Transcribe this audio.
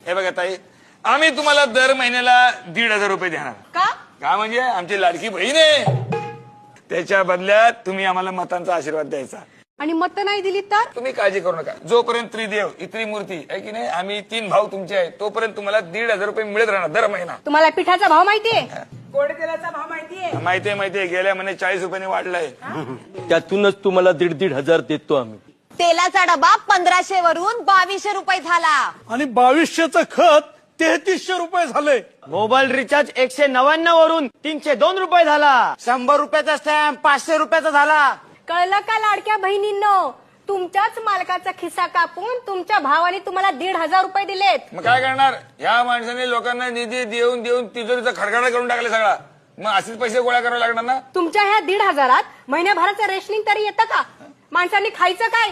हे बघा ताई, आम्ही तुम्हाला दर महिन्याला 1,500 रुपये देणार. का म्हणजे आमची लाडकी बहीण आहे, त्याच्या बदल्यात तुम्ही आम्हाला मतांचा आशीर्वाद द्यायचा. आणि मत नाही दिली तर तुम्ही काळजी करू नका. जोपर्यंत त्रिदेव इत्री मूर्ती आहे की नाही, आम्ही 3 भाऊ तुमचे आहे, तोपर्यंत तुम्हाला 1,500 रुपये मिळत राहणार दर महिना. तुम्हाला पिठाचा भाव माहितीये? गोड तेलाचा भाव माहितीये? माहितीये. गेल्या महिन्यात 40 रुपयाने वाढलाय. त्यातूनच तुम्हाला 1,500 देतो आम्ही. तेलाचा डबा 1500 वरून 2200 रुपये झाला. आणि 2200चं खत 3300 रुपये झाले. मोबाईल रिचार्ज 199 वरून 302 रुपये झाला. 100 रुपयाचा स्टॅम्प 500 रुपयाचा झाला. कळलं का लाडक्या बहिणींनो? तुमच्याच मालकाचा खिस्सा कापून तुमच्या भावाने तुम्हाला 1,500 रुपये दिलेत. मग काय करणार? या माणसाने लोकांना निधी देऊन देऊन तिजोरीचा खडखडा करून टाकले सगळा. मग असेच पैसे गोळा करावे लागणार ना. तुमच्या ह्या 1,500 महिन्याभराचं रेशनिंग तरी येतं का? माणसांनी खायचं काय?